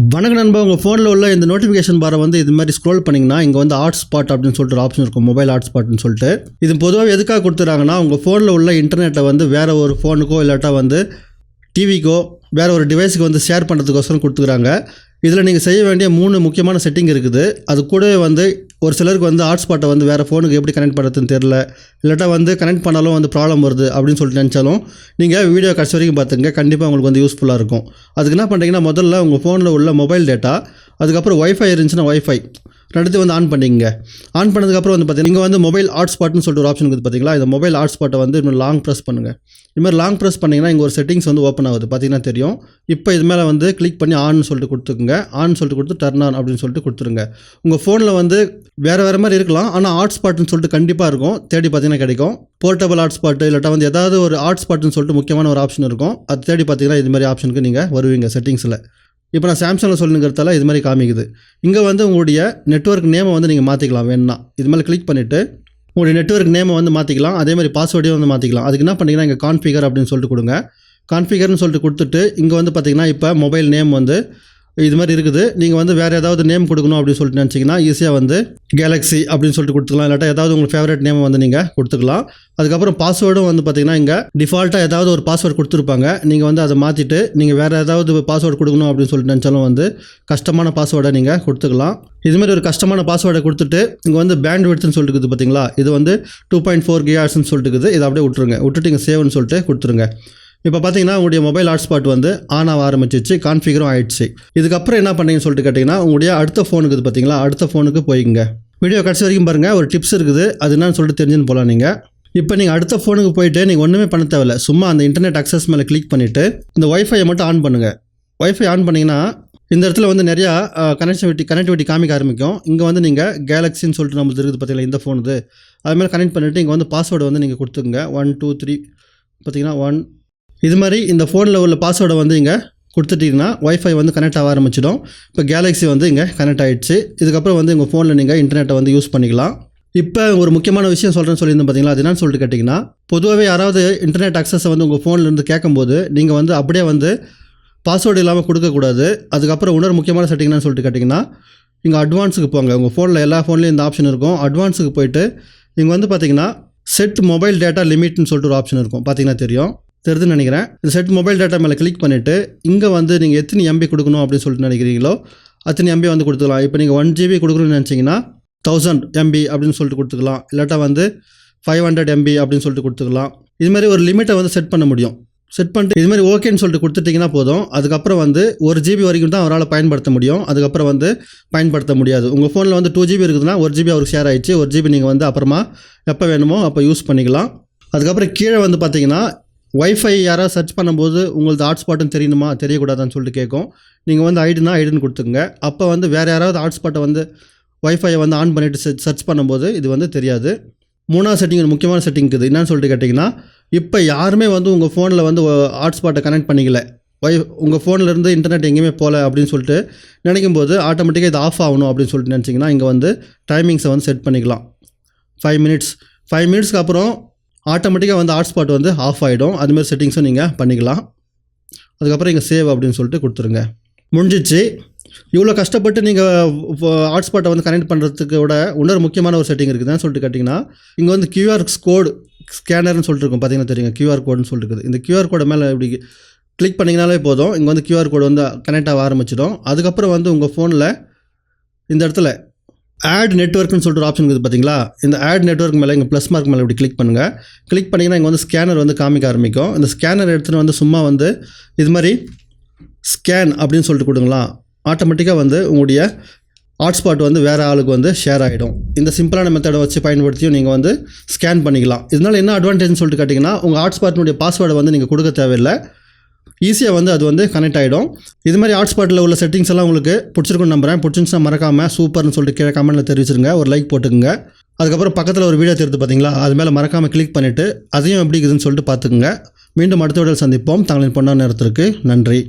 வணக்கம் நண்பா, உங்கள் ஃபோனில் உள்ள இந்த நோட்டிஃபிகேஷன் பாரை வந்து இது மாதிரி ஸ்க்ரோல் பண்ணிங்கன்னா இங்கே வந்து ஹாட்ஸ்பாட் அப்படின்னு சொல்லிட்டு ஒரு ஆப்ஷன் இருக்கும், மொபைல் ஹாட்ஸ்பாட்னு சொல்லிட்டு. இது பொதுவாக எதுக்காக கொடுத்துறாங்கன்னா, உங்கள் ஃபோனில் உள்ள இன்டர்நெட்டை வந்து வேறு ஒரு ஃபோனுக்கோ இல்லாட்டா வந்து டிவிக்கோ வேறு ஒரு டிவைஸுக்கு வந்து ஷேர் பண்ணுறதுக்கோசரம் கொடுத்துக்கிறாங்க. இதில் நீங்கள் செய்ய வேண்டிய 3 முக்கியமான செட்டிங் இருக்குது. அது கூடவே வந்து ஒரு சிலருக்கு வந்து ஹாட்ஸ்பாட்டை வந்து வேறு ஃபோனுக்கு எப்படி கனெக்ட் பண்ணுறதுன்னு தெரில, இல்லாட்டா வந்து கனெக்ட் பண்ணாலும் வந்து ப்ராப்ளம் வருது அப்படின்னு சொல்லிட்டு நினச்சாலும் நீங்கள் வீடியோ கடைசி வரைக்கும் பார்த்துங்க, கண்டிப்பாக உங்களுக்கு வந்து யூஸ்ஃபுல்லாக இருக்கும். அதுக்கு என்ன பண்ணுறீங்கன்னா, முதல்ல உங்கள் ஃபோனில் உள்ள மொபைல் டேட்டா, அதுக்கப்புறம் ஒய்ஃபை இருந்துச்சுன்னா ஒய்ஃபை ரெண்டுத்தையும் வந்து ஆன் பண்ணிங்க. ஆன் பண்ணதுக்கப்புறம் வந்து பார்த்தீங்கன்னா நீங்கள் வந்து மொபைல் ஹாட்ஸ்பாட்னு சொல்லிட்டு ஒரு ஆப்ஷன் இருக்குது பார்த்தீங்களா. இந்த மொபைல் ஹாட்ஸ்பாட்டை வந்து இன்னும் லாங் ப்ரெஸ் பண்ணுங்கள். இது மாதிரி லாங் ப்ரெஸ் பண்ணிங்கன்னா இங்கே ஒரு செட்டிங்ஸ் வந்து ஓப்பன் ஆகுது, பார்த்தீங்கன்னா தெரியும். இப்போ இது மேலே வந்து கிளிக் பண்ணி ஆன் சொல்லிட்டு கொடுத்துக்குங்க. ஆன் சொல்லிட்டு கொடுத்து டர்ன் ஆன் அப்படின்னு சொல்லிட்டு கொடுத்துருங்க. உங்கள் ஃபோனில் வந்து வேறு மாதிரி இருக்கலாம், ஆனால் ஹாட்ஸ்பாட்னு சொல்லிட்டு கண்டிப்பாக இருக்கும். தேடி பார்த்தீங்கன்னா கிடைக்கும். போர்ட்டபிள் ஹாட்ஸ்பாட்டு இல்லாட்டா வந்து ஏதாவது ஒரு ஹாட்ஸ்பாட்னு சொல்லிட்டு முக்கியமான ஒரு ஆப்ஷன் இருக்கும். அது தேடி பார்த்தீங்கன்னா இது மாதிரி ஆப்ஷனுக்கு நீங்கள் வருவீங்க செட்டிங்ஸில். இப்போ நான் சாம்சங்கில் சொல்லுங்கிறதால இது மாதிரி காமிக்குது. இங்கே வந்து உங்களுடைய நெட்வொர்க் நேமை வந்து நீங்கள் மாற்றிக்கலாம் வேணும்னா. இது மேலே கிளிக் பண்ணிவிட்டு உங்களுடைய நெட்வொர்க் நேமை வந்து மாற்றிக்கலாம். அதே மாதிரி பாஸ்வேர்டையும் வந்து மாற்றிக்கலாம். அதுக்கு என்ன பண்ணிங்கன்னா இங்கே கான்ஃபிகர் அப்படின்னு சொல்லிட்டு கொடுங்க. கான்ஃபிகர்னு சொல்லிட்டு கொடுத்துட்டு இங்கே வந்து பார்த்திங்கன்னா இப்போ மொபைல் நேம் வந்து இது மாதிரி இருக்குது. நீங்கள் வந்து வேறு ஏதாவது நேம் கொடுக்கணும் அப்படின்னு சொல்லிட்டு நினச்சிங்கன்னா ஈஸியாக வந்து கேலக்ஸி அப்படின்னு சொல்லிட்டு கொடுத்துக்கலாம். இல்லாட்டா ஏதாவது உங்களுக்கு ஃபேவரட் நேமை வந்து நீங்கள் கொடுத்துக்கலாம். அதுக்கப்புறம் பாஸ்வேர்டும் வந்து பார்த்திங்கன்னா இங்கே டிஃபால்ட்டாக ஏதாவது ஒரு பாஸ்வேர்டு கொடுத்துருப்பாங்க. நீங்கள் வந்து அதை மாற்றிட்டு நீங்கள் வேறு ஏதாவது பாஸ்வேர்டு கொடுக்கணும் அப்படின்னு சொல்லிட்டு நினச்சாலும் வந்து கஷ்டமான பாஸ்வேர்டை நீங்கள் கொடுத்துக்கலாம். இதுமாதிரி ஒரு கஷ்டமான பாஸ்வேர்டை கொடுத்துட்டு இங்கே வந்து பேண்ட் விட்த்னு சொல்லிட்டு இருக்குது பார்த்தீங்களா. இது வந்து 2.4 GHz சொல்லிட்டு இருக்குது. இதை அப்படியே விட்டுட்டு இங்கே சேவ்னு சொல்லிட்டு கொடுத்துருங்க. இப்போ பார்த்தீங்கன்னா உங்களுடைய மொபைல் ஹாட்ஸ்பாட் வந்து ஆன் ஆக ஆரம்பிச்சிச்சு, கான்ஃபிகரும் ஆகிடுச்சு. இதுக்கப்புறம் என்ன பண்ணீங்கன்னு சொல்லிட்டு கேட்டிங்கன்னா, உங்களுடைய அடுத்த ஃபோனுக்கு இது பார்த்தீங்களா, அடுத்த ஃபோனுக்கு போய்க்குங்க. வீடியோ கடைசி வரைக்கும் பாருங்கள், ஒரு டிப்ஸ் இருக்குது, அது என்னன்னு சொல்லிட்டு தெரிஞ்சுன்னு போகலாம். நீங்கள் இப்போ நீங்கள் அடுத்த ஃபோனுக்கு போயிட்டு நீங்கள் ஒன்றுமே பண்ண தேவையில்லை. சும்மா அந்த இன்டர்நெட் அக்சஸ் மேலே கிளிக் பண்ணிவிட்டு இந்த ஒய்ஃபையை மட்டும் ஆன் பண்ணுங்கள். ஒய்ஃபை ஆன் பண்ணிங்கன்னா இந்த இடத்துல வந்து நிறையா கனெக்டிவிட்டி காமிக்க ஆரம்பிக்கும். இங்கே வந்து நீங்கள் கேலக்ஸின்னு சொல்லிட்டு நம்மளுக்கு இருக்குது பார்த்தீங்களா, இந்த ஃபோன் இது அதுமாதிரி கனெக்ட் பண்ணிவிட்டு இங்கே வந்து பாஸ்வேர்டு வந்து நீங்கள் கொடுத்துங்க. 1 2 3 பார்த்தீங்கன்னா 1 இது மாதிரி இந்த ஃபோனில் உள்ள பாஸ்வேர்டை வந்து இங்கே கொடுத்துட்டிங்கன்னா ஒய்ஃபை வந்து கனெக்ட் ஆக ஆரம்பிச்சிடும். இப்போ கேலக்ஸி வந்து இங்கே கனெக்ட் ஆகிடுச்சு. இதுக்கப்புறம் வந்து உங்கள் ஃபோனில் நீங்கள் இன்டர்நெட்டை வந்து யூஸ் பண்ணிக்கலாம். இப்போ ஒரு முக்கியமான விஷயம் சொல்லியிருந்தேன் பார்த்தீங்களா, அது என்னன்னு சொல்லிட்டு கேட்டிங்கன்னா, பொதுவாகவே யாராவது இன்டர்நெட் அக்சஸை வந்து உங்கள் ஃபோன்லேருந்து கேட்கும்போது நீங்கள் வந்து அப்படியே வந்து பாஸ்வேர்டு இல்லாமல் கொடுக்கக்கூடாது. அதுக்கப்புறம் இன்னொரு முக்கியமான செட்டிங்னு சொல்லிட்டு கேட்டிங்கன்னா, இங்கே அட்வான்ஸுக்கு போங்க. உங்கள் ஃபோனில் எல்லா ஃபோன்லேயும் இந்த ஆப்ஷன் இருக்கும். அட்வான்ஸுக்கு போயிட்டு இங்கே வந்து பார்த்தீங்கன்னா செட் மொபைல் டேட்டா லிமிட்னு சொல்லிட்டு ஒரு ஆப்ஷன் இருக்கும், பார்த்தீங்கன்னா தெரியுதுன்னு நினைக்கிறேன். இந்த செட் மொபைல் டேட்டா மேலே கிளிக் பண்ணிவிட்டு இங்கே வந்து நீங்கள் எத்தனை MB கொடுக்கணும் அப்படின்னு சொல்லிட்டு நினைக்கிறீங்களோ அத்தனை MB வந்து கொடுத்துக்கலாம். இப்போ நீங்கள் 1 GB கொடுக்கணும்னு நினச்சிங்கன்னா 1000 MB அப்படின்னு சொல்லிட்டு கொடுத்துக்கலாம். இல்லாட்டா வந்து 500 MB அப்படின்னு சொல்லிட்டு கொடுத்துக்கலாம். இதுமாதிரி ஒரு லிமிட்டை வந்து செட் பண்ண முடியும். செட் பண்ணிட்டு இதுமாதிரி ஓகேன்னு சொல்லிட்டு கொடுத்துட்டிங்கன்னா போதும். அதுக்கப்புறம் வந்து 1 GB வரைக்கும் தான் அவரால் பயன்படுத்த முடியும். அதுக்கப்புறம் வந்து பயன்படுத்த முடியாது. உங்கள் ஃபோனில் வந்து 2 GB இருக்குதுன்னா 1 GB அவருக்கு ஷேர் ஆகிடுச்சு. 1 GB நீங்கள் வந்து அப்புறமா எப்போ வேணுமோ அப்போ யூஸ் பண்ணிக்கலாம். அதுக்கப்புறம் கீழே வந்து பார்த்தீங்கன்னா ஒய்ஃபை யாராவது சர்ச் பண்ணும்போது உங்களுக்கு ஹாட்ஸ்பாட்டுன்னு தெரியணுமா தெரியக்கூடாதான்னு சொல்லிட்டு கேட்கும். நீங்கள் வந்து ஐடின்னு கொடுத்துங்க. அப்போ வந்து வேறு யாராவது ஹாட்ஸ்பாட்டை வந்து ஒய்ஃபையை வந்து ஆன் பண்ணிவிட்டு சர்ச் பண்ணும்போது இது வந்து தெரியாது. 3வது செட்டிங் ஒரு முக்கியமான செட்டிங் இருக்குது. என்னன்னு சொல்லிட்டு கேட்டிங்கன்னா, இப்போ யாருமே வந்து உங்கள் ஃபோனில் வந்து ஹாட்ஸ்பாட்டை கனெக்ட் பண்ணிக்கல, உங்கள் ஃபோன்லேருந்து இன்டர்நெட் எங்கேயுமே போகல அப்படின்னு சொல்லிட்டு நினைக்கும்போது ஆட்டோமேட்டிக்காக இது ஆஃப் ஆகணும் அப்படின்னு சொல்லிட்டு நினச்சிங்கன்னா இங்கே வந்து டைமிங்ஸை வந்து செட் பண்ணிக்கலாம். 5 மினிட்ஸ்க்கு அப்புறம் ஆட்டோமேட்டிக்காக வந்து ஹாட்ஸ்பாட் வந்து ஆஃப் ஆகிடும். அதுமாதிரி செட்டிங்ஸும் நீங்கள் பண்ணிக்கலாம். அதுக்கப்புறம் இங்கே சேவ் அப்படின்னு சொல்லிட்டு கொடுத்துருங்க. முடிஞ்சிச்சு. இவ்வளோ கஷ்டப்பட்டு நீங்கள் ஹாட்ஸ்பாட்டை வந்து கனெக்ட் பண்ணுறதுக்கு விட இன்னொரு முக்கியமான ஒரு செட்டிங் இருக்குதுன்னு சொல்லிட்டு கேட்டிங்கன்னா, இங்கே வந்து QR கோடு ஸ்கேனர்னு சொல்லிட்டு இருக்கும், பார்த்தீங்கன்னா தெரியுங்க, QR கோடுன்னு சொல்லிட்டு இருக்குது. இந்த QR கோடை மேலே இப்படி கிளிக் பண்ணிங்கனாலே போதும், இங்கே வந்து QR கோடு வந்து கனெக்ட் ஆக ஆரம்பிச்சிடும். அதுக்கப்புறம் வந்து உங்கள் ஃபோனில் இந்த இடத்துல ஆட் நெட்வொர்க்னு சொல்லிட்டு ஒரு ஆப்ஷன் இருக்குது பார்த்தீங்களா. இந்த ஆட் நெட்வொர்க் மேலே இங்கே ப்ளஸ் மார்க் மேலே இப்படி கிளிக் பண்ணுங்கள். கிளிக் பண்ணிங்கன்னா இங்கே வந்து ஸ்கேனர் வந்து காமிக்க ஆரம்பிக்கும். இந்த ஸ்கேனர் எடுத்துகிட்டு வந்து சும்மா வந்து இது மாதிரி ஸ்கேன் அப்படின்னு சொல்லிட்டு கொடுங்களா, ஆட்டோமேட்டிக்காக வந்து உங்களுடைய ஹாட்ஸ்பாட் வந்து வேறு ஆளுக்கு வந்து ஷேர் ஆகிடும். இந்த சிம்பிளான மெத்தடை வச்சு பயன்படுத்தியும் நீங்கள் வந்து ஸ்கேன் பண்ணிக்கலாம். இதனால் என்ன அட்வான்டேஜ்னு சொல்லிட்டு கேட்டிங்கன்னா, உங்கள் ஹாட்ஸ்பாட்டினுடைய பாஸ்வேர்டை வந்து நீங்கள் கொடுக்க தேவையில்லை, ஈஸியாக வந்து அது வந்து கனெக்ட் ஆகிடும். இது மாதிரி ஹாட்ஸ்பாட்டில் உள்ள செட்டிங்ஸ் எல்லாம் உங்களுக்கு பிடிச்சிருக்குன்னு நம்புகிறேன். பிடிச்சிருந்துச்சுன்னா மறக்காமல் சூப்பர்னு சொல்லிட்டு கீழே கமெண்ட்டில் தெரிவிச்சிருங்க, ஒரு லைக் போட்டுக்குங்க. அதுக்கப்புறம் பக்கத்தில் ஒரு வீடியோ தெரியுது பார்த்தீங்களா, அது மேலே மறக்காமல் கிளிக் பண்ணிவிட்டு அதையும் எப்படி இருக்குதுன்னு சொல்லிட்டு பார்த்துக்குங்க. மீண்டும் அடுத்த வீடியோவில் சந்திப்போம். தங்களின் பொன்னான நேரத்திற்கு நன்றி.